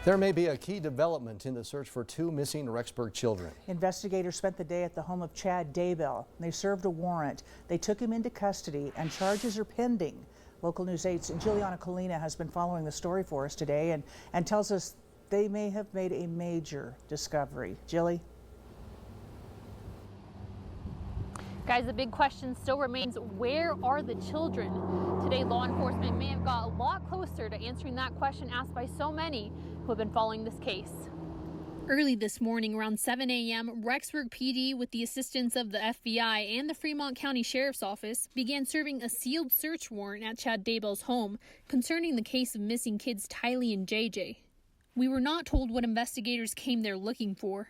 There may be a key development in the search for two missing Rexburg children. Investigators spent the day at the home of Chad Daybell. They served a warrant. They took him into custody and charges are pending. Local News 8's Juliana Colina has been following the story for us today and tells us they may have made a major discovery. Jilly? Guys, the big question still remains, where are the children? Today, law enforcement may have got a lot closer to answering that question asked by so many who have been following this case. Early this morning, around 7 a.m., Rexburg PD, with the assistance of the FBI and the Fremont County Sheriff's Office, began serving a sealed search warrant at Chad Daybell's home concerning the case of missing kids Tylee and JJ. We were not told what investigators came there looking for.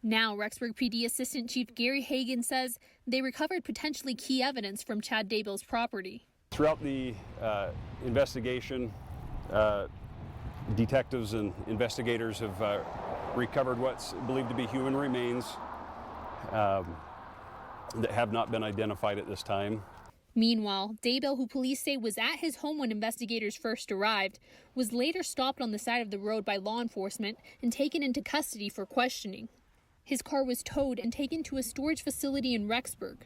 Now, Rexburg PD Assistant Chief Gary Hagan says they recovered potentially key evidence from Chad Daybell's property. Throughout the investigation, detectives and investigators have recovered what's believed to be human remains that have not been identified at this time. Meanwhile, Daybell, who police say was at his home when investigators first arrived, was later stopped on the side of the road by law enforcement and taken into custody for questioning. His car was towed and taken to a storage facility in Rexburg.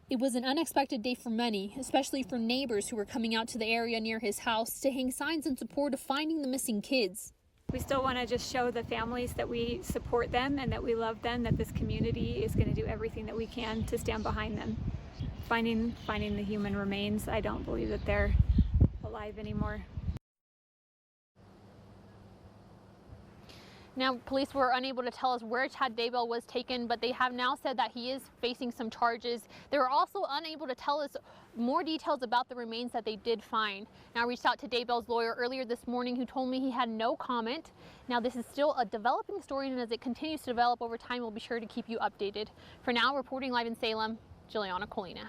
It was an unexpected day for many, especially for neighbors who were coming out to the area near his house to hang signs in support of finding the missing kids. We still want to just show the families that we support them and that we love them, that this community is going to do everything that we can to stand behind them. Finding the human remains, I don't believe that they're alive anymore. Now, police were unable to tell us where Chad Daybell was taken, but they have now said that he is facing some charges. They were also unable to tell us more details about the remains that they did find. Now, I reached out to Daybell's lawyer earlier this morning, who told me he had no comment. Now, this is still a developing story, and as it continues to develop over time, we'll be sure to keep you updated. For now, reporting live in Salem, Juliana Colina.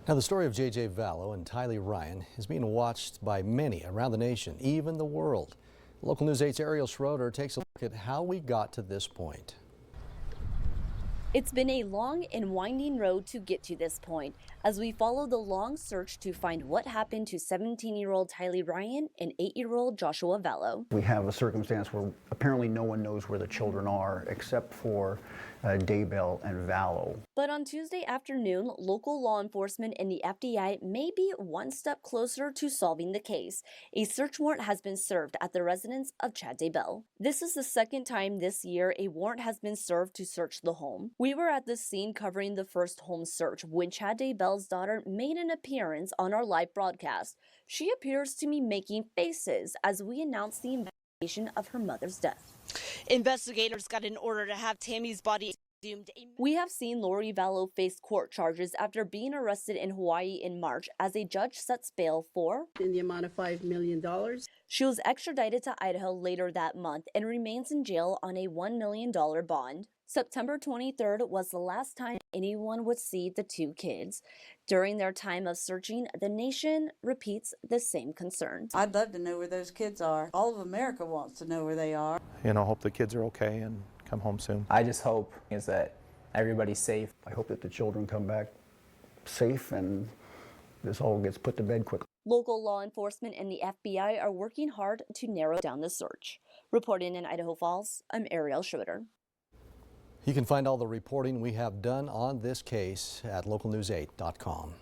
Now, the story of J.J. Vallow and Tylee Ryan is being watched by many around the nation, even the world. Local News 8's Ariel Schroeder takes a look at how we got to this point. It's been a long and winding road to get to this point as we follow the long search to find what happened to 17-year-old Tylee Ryan and 8-year-old Joshua Vallow. We have a circumstance where apparently no one knows where the children are except for Daybell and Vallow. But on Tuesday afternoon, local law enforcement and the FBI may be one step closer to solving the case. A search warrant has been served at the residence of Chad Daybell. This is the second time this year a warrant has been served to search the home. We were at the scene covering the first home search when Chad Daybell's daughter made an appearance on our live broadcast. She appears to be making faces as we announce the investigation of her mother's death. Investigators got an order to have Tammy's body exhumed. We have seen Lori Vallow face court charges after being arrested in Hawaii in March as a judge sets bail for in the amount of $5 million. She was extradited to Idaho later that month and remains in jail on a $1 million bond. September 23rd was the last time anyone would see the two kids. During their time of searching, the nation repeats the same concern. I'd love to know where those kids are. All of America wants to know where they are. Hope the kids are okay and come home soon. I just hope is that everybody's safe. I hope that the children come back safe and this all gets put to bed quickly. Local law enforcement and the FBI are working hard to narrow down the search. Reporting in Idaho Falls, I'm Ariel Schroeder. You can find all the reporting we have done on this case at localnews8.com.